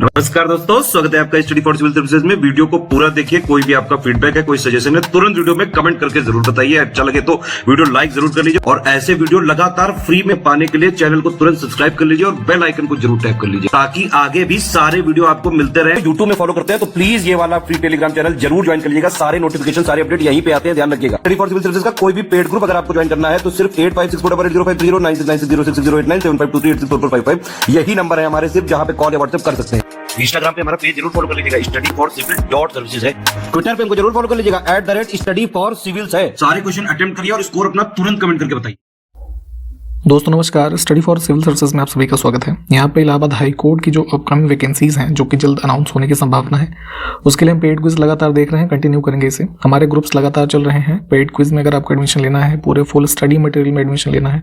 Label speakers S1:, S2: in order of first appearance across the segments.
S1: नमस्कार दोस्तों, स्वागत है आपका स्टडी फॉर सिविल सर्विसेज में। वीडियो को पूरा देखिए। कोई भी आपका फीडबैक है, कोई सजेशन है, तुरंत वीडियो में कमेंट करके जरूर बताइए। अच्छा लगे तो वीडियो लाइक जरूर कर लीजिए और ऐसे वीडियो लगातार फ्री में पाने के लिए चैनल को तुरंत सब्सक्राइब कर लीजिए और बेल आइकन को जरूर टैप कर लीजिए ताकि आगे भी सारे वीडियो आपको मिलते रहे। यूट्यूब में फॉलो करते हैं तो प्लीज ये वाला फ्री टेलीग्राम चैनल जरूर ज्वाइन कर लीजिएगा। सारे नोटिफिकेशन, सारे अपडेट यहीं पे आते हैं, ध्यान रखिएगा। स्टडी फॉर सिविल सर्विसेज का कोई भी पेड ग्रुप अगर आपको ज्वाइन करना है तो सिर्फ 856480969606097523864455 यही नंबर है हमारे, सिर्फ जहां पे कॉल या व्हाट्सएप कर सकते हैं। इंस्टाग्राम पे हमारा पेज जरूर फॉलो कर लीजिएगा, studyforcivil.services है। ट्विटर पे हमको जरूर फॉलो कर लीजिएगा, @studyforcivils है। सारे क्वेश्चन अटेम्प्ट करिए और स्कोर अपना तुरंत कमेंट करके बताइए।
S2: दोस्तों नमस्कार, स्टडी फॉर सिविल सर्विसेज में आप सभी का स्वागत है। यहाँ पे इलाहाबाद हाई कोर्ट की जो अपकमिंग वैकेंसीज हैं जो कि जल्द अनाउंस होने की संभावना है, उसके लिए हम पेड क्विज लगातार देख रहे हैं, कंटिन्यू करेंगे इसे। हमारे ग्रुप्स लगातार चल रहे हैं। पेड क्विज में अगर आपको एडमिशन लेना है, पूरे फुल स्टडी मटेरियल में एडमिशन लेना है,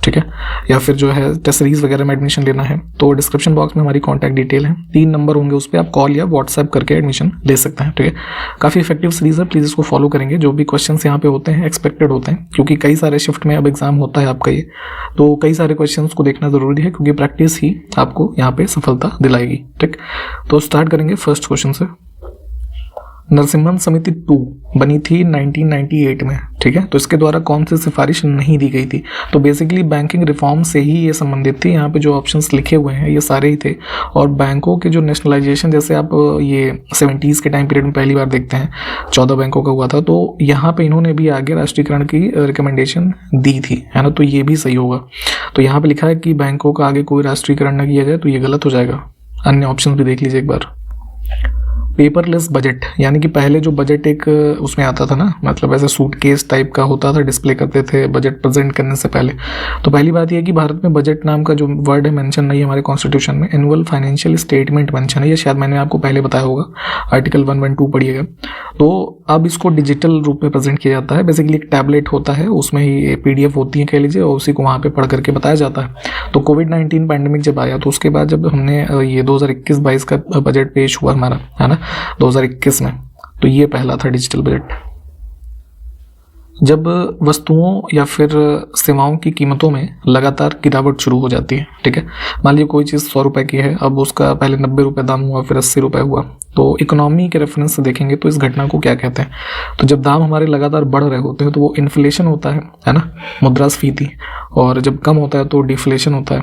S2: ठीक है, या फिर जो है टेस्ट सीरीज वगैरह में एडमिशन लेना है तो डिस्क्रिप्शन बॉक्स में हमारी कॉन्टैक्ट डिटेल है। 3 नंबर होंगे, उस पर आप कॉल या व्हाट्सएप करके एडमिशन ले सकते हैं, ठीक है। काफ़ी इफेक्टिव सीरीज है, प्लीज़ इसको फॉलो करेंगे। जो भी क्वेश्चन यहाँ पे होते हैं एक्सपेक्टेड होते हैं, क्योंकि कई सारे शिफ्ट में अब एग्जाम होता है आपका ये, तो कई सारे क्वेश्चंस को देखना जरूरी है क्योंकि प्रैक्टिस ही आपको यहाँ पे सफलता दिलाएगी, ठीक। तो स्टार्ट करेंगे फर्स्ट क्वेश्चन से। नरसिम्हन समिति 2 बनी थी 1998 में, ठीक है। तो इसके द्वारा कौन सी सिफारिश नहीं दी गई थी? तो बेसिकली बैंकिंग रिफॉर्म से ही ये संबंधित थी। यहाँ पे जो ऑप्शंस लिखे हुए हैं ये सारे ही थे। और बैंकों के जो नेशनलाइजेशन, जैसे आप ये 70s के टाइम पीरियड में पहली बार देखते हैं 14 बैंकों का हुआ था, तो यहाँ पे इन्होंने भी आगे राष्ट्रीयकरण की रिकमेंडेशन दी थी, है ना। तो ये भी सही होगा। तो यहाँ पे लिखा है कि बैंकों का आगे कोई राष्ट्रीयकरण न किया जाए, तो ये गलत हो जाएगा। अन्य ऑप्शन भी देख लीजिए एक बार। पेपरलेस बजट, यानी कि पहले जो बजट एक उसमें आता था ना, मतलब ऐसे सूटकेस टाइप का होता था, डिस्प्ले करते थे बजट प्रेजेंट करने से पहले। तो पहली बात यह है कि भारत में बजट नाम का जो वर्ड है मेंशन नहीं है हमारे कॉन्स्टिट्यूशन में। एनुअल फाइनेंशियल स्टेटमेंट मेंशन है, ये शायद मैंने आपको पहले बताया होगा, आर्टिकल 112 पढ़िएगा। तो अब इसको डिजिटल रूप में प्रेजेंट किया जाता है। बेसिकली एक टैबलेट होता है, उसमें ही PDF होती है कह लीजिए, और उसी को वहाँ पे पढ़ करके बताया जाता है। तो कोविड-19 पैंडेमिक जब आया तो उसके बाद जब हमने ये 2021-22 का बजट पेश हुआ हमारा, है ना, 2021 में, तो ये पहला था डिजिटल बजट। जब वस्तुओं या फिर सेवाओं की कीमतों में लगातार गिरावट शुरू हो जाती है, ठीक है, मान लीजिए कोई चीज़ 100 रुपए की है, अब उसका पहले 90 रुपये दाम हुआ, फिर 80 रुपये हुआ, तो इकोनॉमी के रेफरेंस से देखेंगे तो इस घटना को क्या कहते हैं? तो जब दाम हमारे लगातार बढ़ रहे होते हैं तो वो इन्फ्लेशन होता है ना, मुद्रास्फीति। और जब कम होता है तो डिफ्लेशन होता है।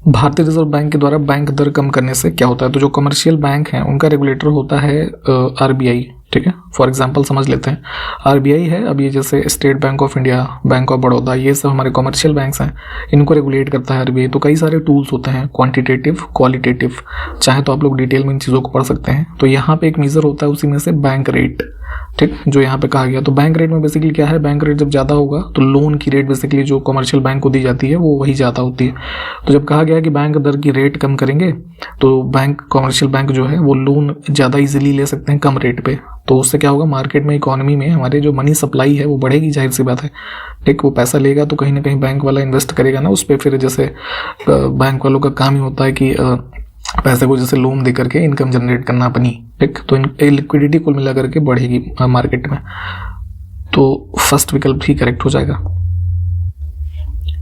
S2: भारतीय रिजर्व बैंक के द्वारा बैंक दर कम करने से क्या होता है? तो जो कमर्शियल बैंक हैं उनका रेगुलेटर होता है RBI, ठीक है। फॉर एग्जांपल समझ लेते हैं, RBI है, अब ये जैसे state bank of India, bank of Baroda, ये सब हमारे कमर्शियल बैंक्स हैं, इनको रेगुलेट करता है RBI। तो कई सारे टूल्स होते हैं, क्वांटिटेटिव, क्वालिटेटिव, चाहे तो आप लोग डिटेल में इन चीज़ों को पढ़ सकते हैं। तो यहाँ पे एक मेजर होता है, उसी में से बैंक रेट, ठीक, जो यहाँ पे कहा गया। तो बैंक रेट में बेसिकली क्या है, बैंक रेट जब ज़्यादा होगा तो लोन की रेट बेसिकली जो कमर्शियल बैंक को दी जाती है वो वही ज़्यादा होती है। तो जब कहा गया कि बैंक दर की रेट कम करेंगे तो बैंक, कमर्शियल बैंक जो है वो लोन ज़्यादा इजीली ले सकते हैं कम रेट पे। तो उससे क्या होगा, मार्केट में, इकोनॉमी में हमारे जो मनी सप्लाई है वो बढ़ेगी, जाहिर सी बात है, ठीक। वो पैसा लेगा तो कहीं ना कहीं बैंक वाला इन्वेस्ट करेगा ना उस पर। फिर जैसे बैंक वालों का काम ही होता है कि पैसे को जैसे लोन दे करके इनकम जनरेट करना अपनी, ठीक। तो लिक्विडिटी कुल मिला करके बढ़ेगी मार्केट में। तो फर्स्ट विकल्प ही करेक्ट हो जाएगा।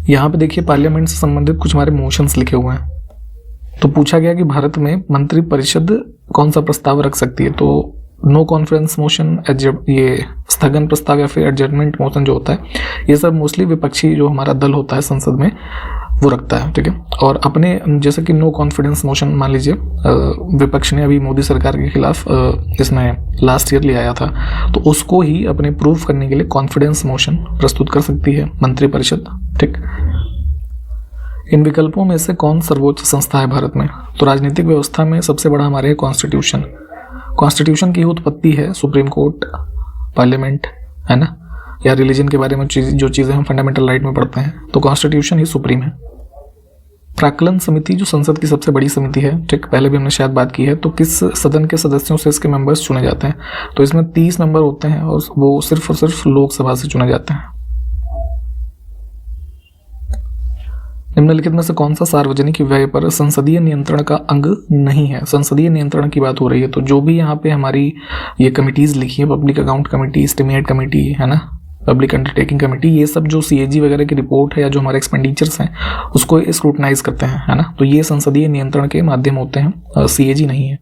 S2: यहाँ पे देखिए पार्लियामेंट से संबंधित कुछ हमारे मोशंस लिखे हुए हैं। तो पूछा गया कि भारत में मंत्रिपरिषद कौन सा प्रस्ताव रख सकती है? तो नो कॉन्फ्रेंस मोशन, ये स्थगन प्रस्ताव या फिर एडजर्नमेंट मोशन जो होता है, ये सब मोस्टली विपक्षी जो हमारा दल होता है संसद में वो रखता है, ठीक है। और अपने जैसे कि नो कॉन्फिडेंस मोशन मान लीजिए विपक्ष ने अभी मोदी सरकार के खिलाफ इसमें लास्ट ईयर ले आया था, तो उसको ही अपने प्रूव करने के लिए कॉन्फिडेंस मोशन प्रस्तुत कर सकती है मंत्रिपरिषद, ठीक। इन विकल्पों में से कौन सर्वोच्च संस्था है भारत में? तो राजनीतिक व्यवस्था में सबसे बड़ा हमारे कॉन्स्टिट्यूशन। कॉन्स्टिट्यूशन की उत्पत्ति है सुप्रीम कोर्ट, पार्लियामेंट, है ना, या रिलीजन के बारे में जो चीज़ें हम फंडामेंटल राइट में पढ़ते हैं, तो कॉन्स्टिट्यूशन ही सुप्रीम है। प्राक्कलन समिति जो संसद की सबसे बड़ी समिति है, ठीक, पहले भी हमने शायद बात की है। तो किस सदन के सदस्यों से इसके मेंबर्स चुने जाते हैं? तो इसमें 30 मेंबर होते हैं और वो सिर्फ और सिर्फ लोकसभा से चुने जाते हैं। निम्नलिखित में से कौन सा सार्वजनिक व्यय पर संसदीय नियंत्रण का अंग नहीं है? संसदीय नियंत्रण की बात हो रही है, तो जो भी यहाँ पे हमारी ये कमिटीज लिखी है, public account committee, estimate committee, है ना, पब्लिक अंडरटेकिंग कमेटी, ये सब जो CAG वगैरह की रिपोर्ट है या जो हमारे एक्सपेंडिचर्स हैं उसको स्क्रूटनाइज करते हैं, है ना। तो ये संसदीय नियंत्रण के माध्यम होते हैं, CAG नहीं है।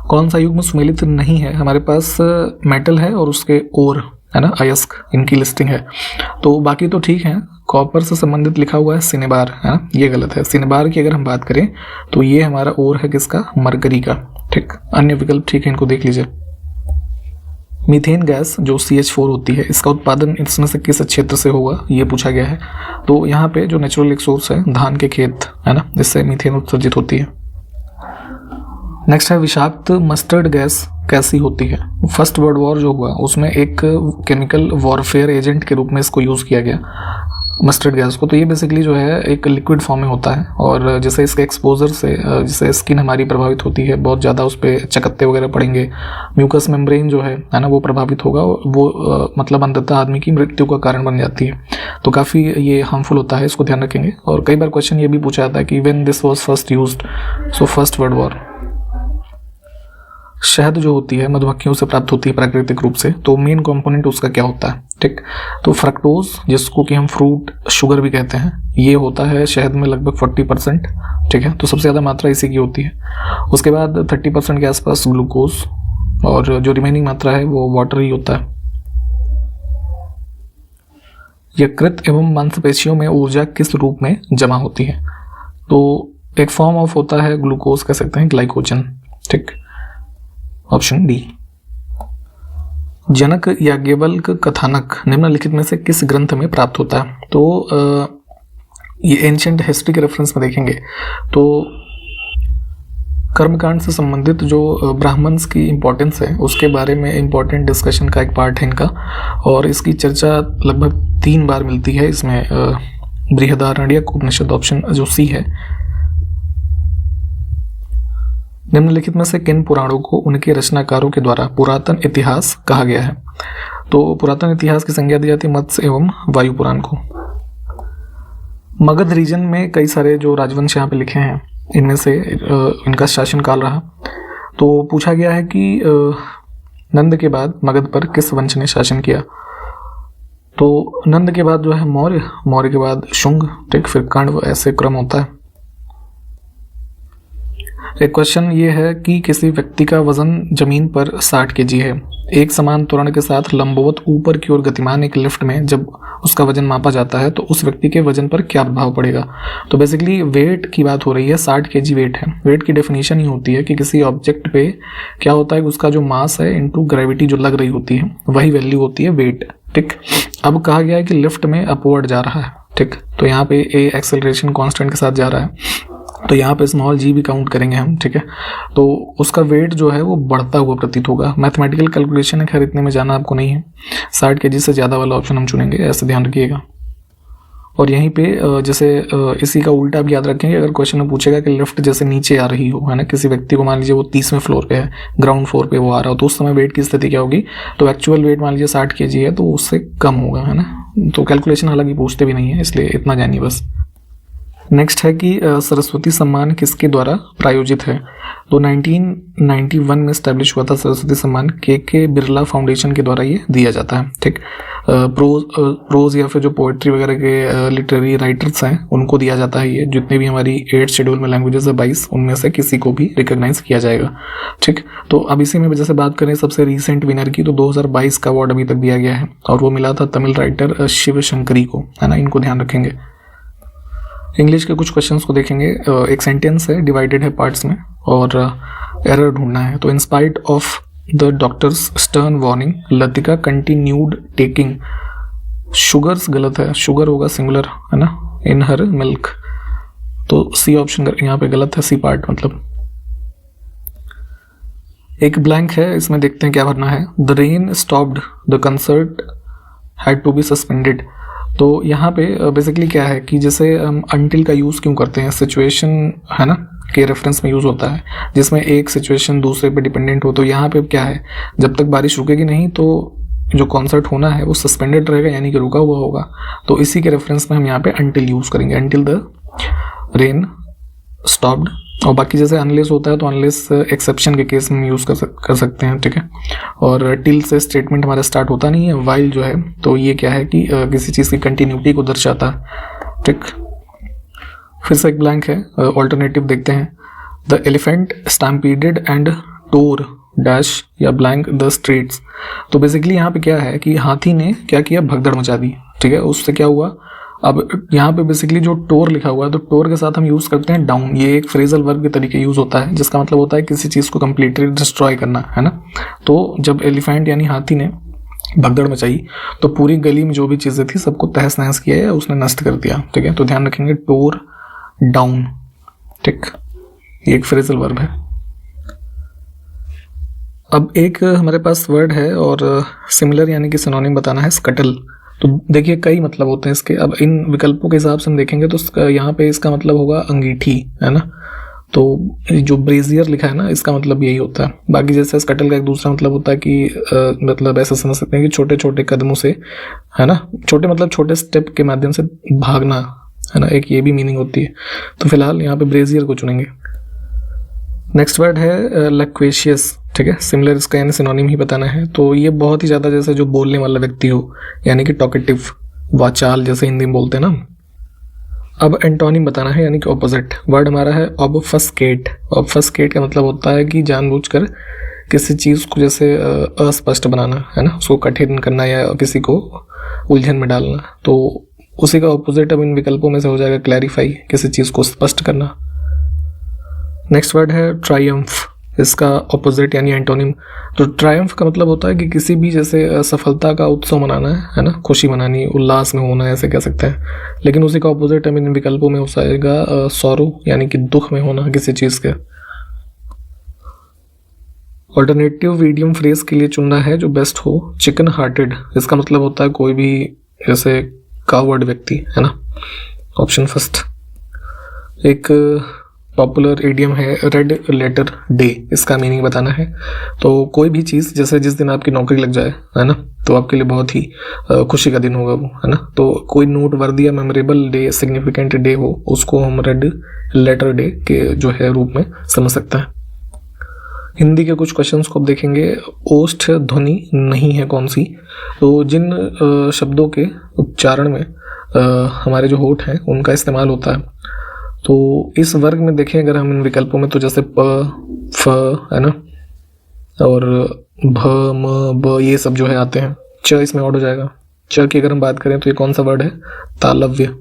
S2: कौन सा युग्म सुमेलित नहीं है? हमारे पास मेटल है और उसके ओर, है ना, अयस्क, इनकी लिस्टिंग है। तो बाकी तो ठीक है। कॉपर से संबंधित लिखा हुआ है सिनेबार, है ना, ये गलत है। सिनेबार की अगर हम बात करें तो ये हमारा ओर है किसका? मरकरी का। ठीक, अन्य विकल्प ठीक है, इनको देख लीजिए। मीथेन गैस जो CH4 होती है, इसका उत्पादन इसमें से किस क्षेत्र से होगा, ये पूछा गया है। तो यहाँ पे जो नेचुरल एक सोर्स है धान के खेत, है ना, जिससे मीथेन उत्सर्जित होती है। नेक्स्ट है विषाक्त मस्टर्ड गैस कैसी होती है? फर्स्ट वर्ल्ड वॉर जो हुआ उसमें एक केमिकल वॉरफेयर एजेंट के रूप में इसको यूज़ किया गया, मस्टर्ड गैस को। तो ये बेसिकली जो है एक लिक्विड फॉर्म में होता है और जैसे इसके एक्सपोजर से जैसे स्किन हमारी प्रभावित होती है, बहुत ज़्यादा उस पर चकत्ते वगैरह पड़ेंगे, म्यूकस मेम्ब्रेन जो है ना, वो प्रभावित होगा, वो मतलब अंततः आदमी की मृत्यु का कारण बन जाती है। तो काफ़ी ये हार्मफुल होता है, इसको ध्यान रखेंगे। और कई बार क्वेश्चन ये भी पूछा जाता है कि when this was first used, so first world war. शहद जो होती है मधुमक्खियों से प्राप्त होती है प्राकृतिक रूप से, तो मेन कंपोनेंट उसका क्या होता है? ठीक, तो फ्रक्टोज, जिसको कि हम फ्रूट शुगर भी कहते हैं, ये होता है शहद में लगभग 40%। ठीक है, तो सबसे ज़्यादा मात्रा इसी की होती है। उसके बाद 30% के आसपास ग्लूकोज, और जो रिमेनिंग मात्रा है वो वाटर ही होता है। यकृत एवं मांसपेशियों में ऊर्जा किस रूप में जमा होती है? तो एक फॉर्म ऑफ होता है ग्लूकोज, कह सकते हैं ग्लाइकोजन। ठीक, ऑप्शन डी। जनक याज्ञवल्क कथानक निम्नलिखित में से किस ग्रंथ में प्राप्त होता है? तो ये एंशिएंट हिस्ट्री के रेफरेंस में देखेंगे तो कर्मकांड से संबंधित जो ब्राह्मण्स की इम्पोर्टेंस है उसके बारे में इम्पोर्टेंट डिस्कशन का एक पार्ट है इनका, और इसकी चर्चा लगभग 3 बार मिलती है इसमें। बृहदारण्यक उपनिषद, ऑप्शन जो सी है। निम्नलिखित में से किन पुराणों को उनके रचनाकारों के द्वारा पुरातन इतिहास कहा गया है? तो पुरातन इतिहास की संज्ञा दी जाती है मत्स्य एवं वायु पुराण को। मगध रीजन में कई सारे जो राजवंश यहाँ पे लिखे हैं, इनमें से इनका शासनकाल रहा। तो पूछा गया है कि नंद के बाद मगध पर किस वंश ने शासन किया? तो नंद के बाद जो है मौर्य, मौर्य के बाद शुंग, ठीक, फिर कण्व, ऐसे क्रम होता है। एक क्वेश्चन ये है कि किसी व्यक्ति का वजन जमीन पर 60 kg है, एक समान त्वरण के साथ लंबवत ऊपर की ओर गतिमान एक लिफ्ट में जब उसका वजन मापा जाता है तो उस व्यक्ति के वजन पर क्या प्रभाव पड़ेगा? तो बेसिकली वेट की बात हो रही है, 60 kg वेट है। वेट की डेफिनेशन ही होती है कि किसी ऑब्जेक्ट पे क्या होता है, उसका जो मास है इनटू ग्रेविटी जो लग रही होती है वही वैल्यू होती है वेट। ठीक, अब कहा गया है कि लिफ्ट में अपवर्ड जा रहा है। ठीक, तो यहाँ पे ए एक्सेलरेशन कांस्टेंट के साथ जा रहा है, तो यहाँ पे स्मॉल g भी काउंट करेंगे हम। ठीक है, तो उसका वेट जो है वो बढ़ता हुआ प्रतीत होगा। मैथमेटिकल कैलकुलेशन है, खैर इतने में जाना आपको नहीं है। 60 kg से ज़्यादा वाला ऑप्शन हम चुनेंगे, ऐसे ध्यान रखिएगा। और यहीं पे जैसे इसी का उल्टा आप याद रखेंगे, अगर क्वेश्चन में पूछेगा कि लिफ्ट जैसे नीचे आ रही हो, है ना, किसी व्यक्ति को मान लीजिए वो 30वें फ्लोर पे है, ग्राउंड फ्लोर पे वो आ रहा हो, तो उस समय वेट की स्थिति क्या होगी? तो एक्चुअल वेट मान लीजिए 60 kg है तो उससे कम होगा, है ना। तो कैलकुलेशन हालांकि पूछते भी नहीं है, इसलिए इतना जानिए बस। नेक्स्ट है कि सरस्वती सम्मान किसके द्वारा प्रायोजित है? तो 1991 में स्टैब्लिश हुआ था सरस्वती सम्मान, के बिरला फाउंडेशन के द्वारा ये दिया जाता है। ठीक, प्रोज या फिर जो पोएट्री वगैरह के लिटरेरी राइटर्स हैं उनको दिया जाता है ये। जितने भी हमारी 8 शेड्यूल में लैंग्वेजेस है 22, उनमें से किसी को भी रिकॉग्नाइज किया जाएगा। ठीक, तो अब इसी में जैसे बात करें सबसे रिसेंट विनर की, तो 2022 का अवार्ड अभी तक दिया गया है और वो मिला था तमिल राइटर शिव शंकरी को, है ना, इनको ध्यान रखेंगे। इंग्लिश के कुछ क्वेश्चंस को देखेंगे। एक सेंटेंस है, डिवाइडेड है पार्ट्स में और एरर ढूंढना है। तो in spite of the doctors stern warning Latika continued taking sugars, गलत है, शुगर होगा सिंगुलर, है ना, इन हर मिल्क। तो सी ऑप्शन यहाँ पे गलत है, सी पार्ट मतलब। एक ब्लैंक है, इसमें देखते हैं क्या भरना है। The rain stopped the concert had to be suspended. तो यहाँ पे बेसिकली क्या है कि जैसे हम अनटिल का यूज़ क्यों करते हैं, सिचुएशन, है ना, के रेफरेंस में यूज़ होता है जिसमें एक सिचुएशन दूसरे पे डिपेंडेंट हो। तो यहाँ पे क्या है, जब तक बारिश रुकेगी नहीं तो जो कॉन्सर्ट होना है वो सस्पेंडेड रहेगा, यानी कि रुका हुआ होगा। तो इसी के रेफरेंस में हम यहाँ पे अनटिल यूज़ करेंगे, अनटिल द रेन स्टॉप्ड और बाकी जैसे अनलेस होता है तो अनलेस एक्सेप्शन के केस में यूज़ कर सकते हैं, ठीक है। और टिल से स्टेटमेंट हमारा स्टार्ट होता नहीं है। वाइल जो है तो ये क्या है कि किसी चीज़ की कंटिन्यूटी को दर्शाता है, ठीक। फिर से एक ब्लैंक है, ऑल्टरनेटिव देखते हैं। The elephant stampeded and tore dash या ब्लैंक द स्ट्रीट्स। तो बेसिकली यहाँ पे क्या है कि हाथी ने क्या किया, भगदड़ मचा दी, ठीक है। उससे क्या हुआ, अब यहाँ पे बेसिकली जो टोर लिखा हुआ है तो टोर के साथ हम यूज़ करते हैं डाउन। ये एक फ्रेजल वर्ब के तरीके यूज़ होता है जिसका मतलब होता है किसी चीज़ को कम्प्लीटली डिस्ट्रॉय करना, है ना। तो जब एलिफेंट यानी हाथी ने भगदड़ मचाई तो पूरी गली में जो भी चीज़ें थी सबको तहस नहस किया या उसने नष्ट कर दिया, ठीक है। तो ध्यान रखेंगे टोर डाउन, ठीक। ये एक फ्रेजल वर्ब है। अब एक हमारे पास वर्ड है और सिमिलर यानी कि सिनोनिम बताना है, स्कटल। तो देखिए कई मतलब होते हैं इसके। अब इन विकल्पों के हिसाब से हम देखेंगे तो यहाँ पे इसका मतलब होगा अंगीठी, है ना। तो जो ब्रेजियर लिखा है ना इसका मतलब यही होता है। बाकी जैसे स्कटल का एक दूसरा मतलब होता है कि मतलब ऐसा समझ सकते हैं कि छोटे छोटे कदमों से, है ना, छोटे मतलब छोटे स्टेप के माध्यम से भागना, है ना, एक ये भी मीनिंग होती है। तो फिलहाल यहाँ पे ब्रेजियर को चुनेंगे। नेक्स्ट वर्ड है लक्वेशियस, ठीक है। सिमिलर इसका यानी सिनोनिम ही बताना है। तो ये बहुत ही ज़्यादा जैसे जो बोलने वाला व्यक्ति हो यानी कि टॉकेटिव, वाचाल जैसे हिंदी में बोलते हैं ना। अब एंटोनिम बताना है यानी कि ऑपोजिट। वर्ड हमारा है ऑबफस्केट। ऑबफस्केट का मतलब होता है कि जानबूझकर किसी चीज़ को जैसे अस्पष्ट बनाना, है ना, उसको कठिन करना या किसी को उलझन में डालना। तो उसी का ऑपोजिट अब इन विकल्पों में से हो जाएगा क्लैरिफाई, किसी चीज़ को स्पष्ट करना। नेक्स्ट वर्ड है ट्रायम्फ। इसका ऑपोजिट यानी एंटोनिम। तो ट्रायम्फ का मतलब होता है कि किसी भी जैसे सफलता का उत्सव मनाना है ना, खुशी मनानी, उल्लास में होना, ऐसे कह सकते हैं। लेकिन उसी का ऑपोजिट हम इन विकल्पों में हो जाएगा सॉरो यानी कि दुख में होना किसी चीज़ के। ऑल्टरनेटिव ईडियम फ्रेज के लिए चुनना है जो बेस्ट हो। चिकन हार्टेड, इसका मतलब होता है कोई भी जैसे कावर्ड व्यक्ति, है ना। Option first. एक पॉपुलर इडियम है रेड लेटर डे। इसका मीनिंग बताना है। तो कोई भी चीज़ जैसे जिस दिन आपकी नौकरी लग जाए, है ना, तो आपके लिए बहुत ही खुशी का दिन होगा वो, है ना। तो कोई नोट वर्दी या मेमोरेबल डे, सिग्निफिकेंट डे हो, उसको हम रेड लेटर डे के जो है रूप में समझ सकते हैं। हिंदी के कुछ क्वेश्चंस को अब देखेंगे। ओष्ठ ध्वनि नहीं है कौन सी। तो जिन शब्दों के उच्चारण में हमारे जो होठ हैं उनका इस्तेमाल होता है, तो इस वर्ग में देखें अगर हम इन विकल्पों में, तो जैसे प, फ, है ना, और भ, म, ब, ये सब जो है आते हैं। च इसमें ऑड हो जाएगा। च की अगर हम बात करें तो ये कौन सा वर्ड है, तालव्य।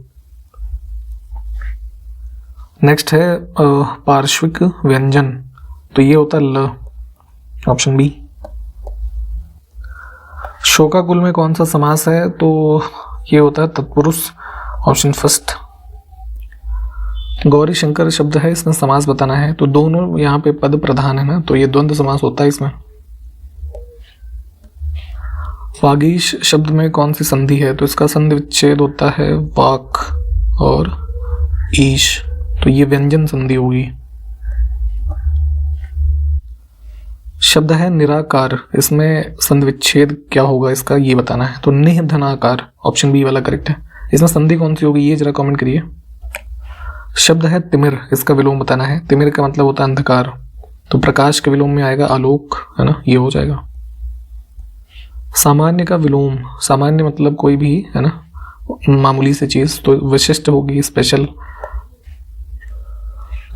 S2: नेक्स्ट है पार्श्विक व्यंजन। तो ये होता है ल, ऑप्शन बी। शोकाकुल में कौन सा समास है, तो ये होता है तत्पुरुष, ऑप्शन फर्स्ट। गौरी शंकर शब्द है, इसमें समास बताना है। तो दोनों यहाँ पे पद प्रधान है ना, तो ये द्वंद्व समास होता है इसमें। वागीश शब्द में कौन सी संधि है, तो इसका संधि विच्छेद होता है वाक और ईश, तो ये व्यंजन संधि होगी। शब्द है निराकार, इसमें संधि विच्छेद क्या होगा इसका ये बताना है। तो निधनाकार, ऑप्शन बी वाला करेक्ट है। इसमें संधि कौन सी होगी ये जरा कमेंट करिए। शब्द है तिमिर, इसका विलोम बताना है। तिमिर का मतलब होता है अंधकार, तो प्रकाश के विलोम में आएगा आलोक, है ना, ये हो जाएगा। सामान्य का विलोम, सामान्य मतलब कोई भी, है ना, मामूली सी चीज, तो विशिष्ट होगी, स्पेशल।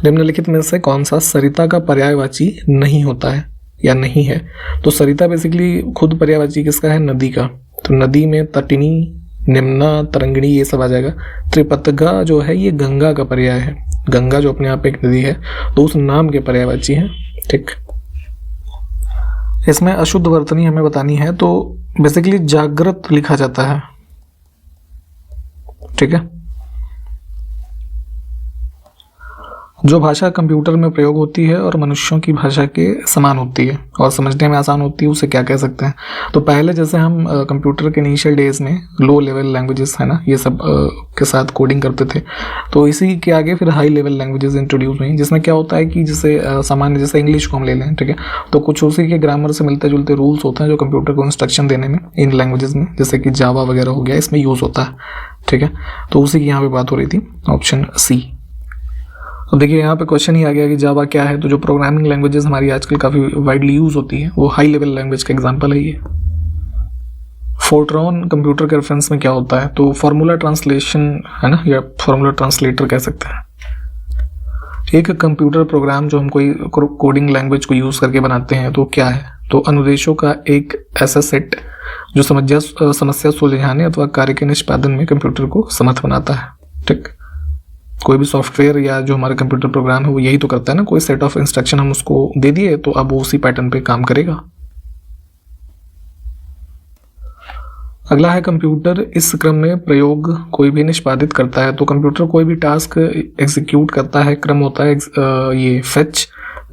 S2: निम्नलिखित में से कौन सा सरिता का पर्यायवाची नहीं होता है या नहीं है। तो सरिता बेसिकली खुद पर्यायवाची किसका है, नदी का। तो नदी में तटिनी, निम्ना, तरंगिणी ये सब आ जाएगा। त्रिपतगा जो है ये गंगा का पर्याय है। गंगा जो अपने आप एक नदी है तो उस नाम के पर्यायवाची है, ठीक। इसमें अशुद्ध वर्तनी हमें बतानी है, तो बेसिकली जागृत लिखा जाता है, ठीक है। जो भाषा कंप्यूटर में प्रयोग होती है और मनुष्यों की भाषा के समान होती है और समझने में आसान होती है, उसे क्या कह सकते हैं। तो पहले जैसे हम कंप्यूटर के इनिशियल डेज में लो लेवल लैंग्वेजेस, है ना, ये सब के साथ कोडिंग करते थे। तो इसी के आगे फिर हाई लेवल लैंग्वेजेस इंट्रोड्यूस हुई, जिसमें क्या होता है कि जैसे सामान्य जैसे इंग्लिश को हम ले लें, ठीक है, तो कुछ उसी के ग्रामर से मिलते जुलते रूल्स होते हैं जो कंप्यूटर को इंस्ट्रक्शन देने में इन लैंग्वेजेस में, जैसे कि जावा वगैरह हो गया, इसमें यूज़ होता है, ठीक है। तो उसी की यहाँ पे बात हो रही थी, ऑप्शन सी। अब देखिए यहाँ पे क्वेश्चन ही आ गया कि जावा क्या है। तो जो प्रोग्रामिंग लैंग्वेजेस हमारी आजकल काफ़ी वाइडली यूज़ होती है वो हाई लेवल लैंग्वेज का एग्जांपल है ये। फोर्ट्रॉन कंप्यूटर के रेफरेंस में क्या होता है, तो फार्मूला ट्रांसलेशन है ना, या फार्मूला ट्रांसलेटर कह सकते हैं। एक कंप्यूटर प्रोग्राम जो हम कोई कोडिंग लैंग्वेज को यूज़ करके बनाते हैं तो क्या है, तो अनुदेशों का एक ऐसा सेट जो समस्या सुलझाने अथवा कार्य के निष्पादन में कंप्यूटर को समर्थ बनाता है। ठीक, कोई भी सॉफ्टवेयर या जो हमारा कंप्यूटर प्रोग्राम है वो यही तो करता है ना, कोई सेट ऑफ इंस्ट्रक्शन हम उसको दे दिए तो अब वो उसी पैटर्न पे काम करेगा। अगला है कंप्यूटर इस क्रम में प्रयोग कोई भी निष्पादित करता है। तो कंप्यूटर कोई भी टास्क एग्जीक्यूट करता है, क्रम होता है ये फेच,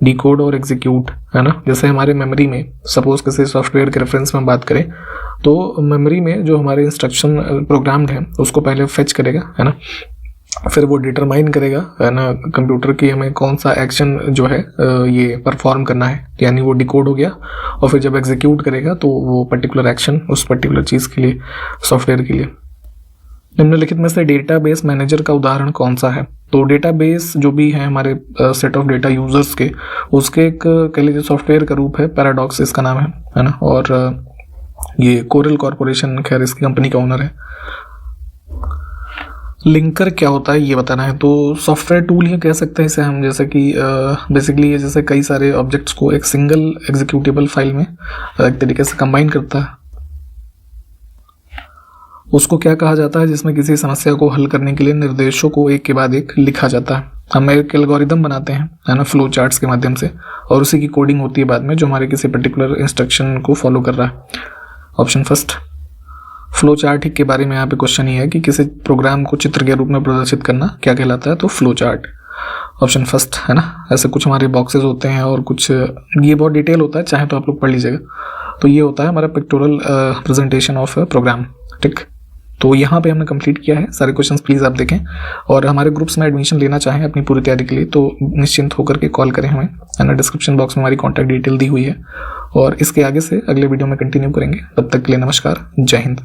S2: डिकोड और एग्जीक्यूट, है ना। जैसे हमारे मेमोरी में सपोज किसी सॉफ्टवेयर के रेफरेंस में बात करें तो मेमोरी में जो हमारे इंस्ट्रक्शन प्रोग्राम्ड है उसको पहले फेच करेगा, है ना, फिर वो डिटरमाइन करेगा, है ना, कंप्यूटर की हमें कौन सा एक्शन जो है ये परफॉर्म करना है, यानी वो डिकोड हो गया। और फिर जब एग्जीक्यूट करेगा तो वो पर्टिकुलर एक्शन उस पर्टिकुलर चीज़ के लिए, सॉफ्टवेयर के लिए। निम्नलिखित में से डेटाबेस मैनेजर का उदाहरण कौन सा है, तो डेटाबेस जो भी है हमारे सेट ऑफ डेटा यूजर्स के, उसके एक कह लीजिए सॉफ्टवेयर का रूप है, पैराडॉक्स इसका नाम है ना। और ये कोरल कॉरपोरेशन खैर इसकी कंपनी का ओनर है। लिंकर क्या होता है ये बताना है, तो सॉफ्टवेयर टूल ही कह सकते हैं इसे हम, जैसे कि बेसिकली ये जैसे कई सारे ऑब्जेक्ट्स को एक सिंगल एग्जीक्यूटेबल फाइल में एक तरीके से कंबाइन करता है। उसको क्या कहा जाता है, जिसमें किसी समस्या को हल करने के लिए निर्देशों को एक के बाद एक लिखा जाता है। हम एक एल्गोरिदम बनाते हैं, है ना, फ्लो चार्ट्स के माध्यम से, और उसी की कोडिंग होती है बाद में जो हमारे किसी पर्टिकुलर इंस्ट्रक्शन को फॉलो कर रहा है। Option first. फ्लो चार्ट के बारे में यहाँ पे क्वेश्चन ही है कि किसी प्रोग्राम को चित्र के रूप में प्रदर्शित करना क्या कहलाता है, तो फ्लो चार्ट। ऑप्शन फर्स्ट, है ना। ऐसे कुछ हमारे बॉक्सेस होते हैं और कुछ ये बहुत डिटेल होता है, चाहे तो आप लोग पढ़ लीजिएगा। तो ये होता है हमारा पिक्टोरल प्रेजेंटेशन ऑफ प्रोग्राम। ठीक, तो यहाँ पे हमने कंप्लीट किया है सारे क्वेश्चंस, प्लीज़ आप देखें। और हमारे ग्रुप्स में एडमिशन लेना चाहें अपनी पूरी तैयारी के लिए तो निश्चिंत होकर के कॉल करें हमें, है ना। डिस्क्रिप्शन बॉक्स में हमारी कॉन्टैक्ट डिटेल दी हुई है और इसके आगे से अगले वीडियो में कंटिन्यू करेंगे। तब तक के लिए नमस्कार, जय हिंद।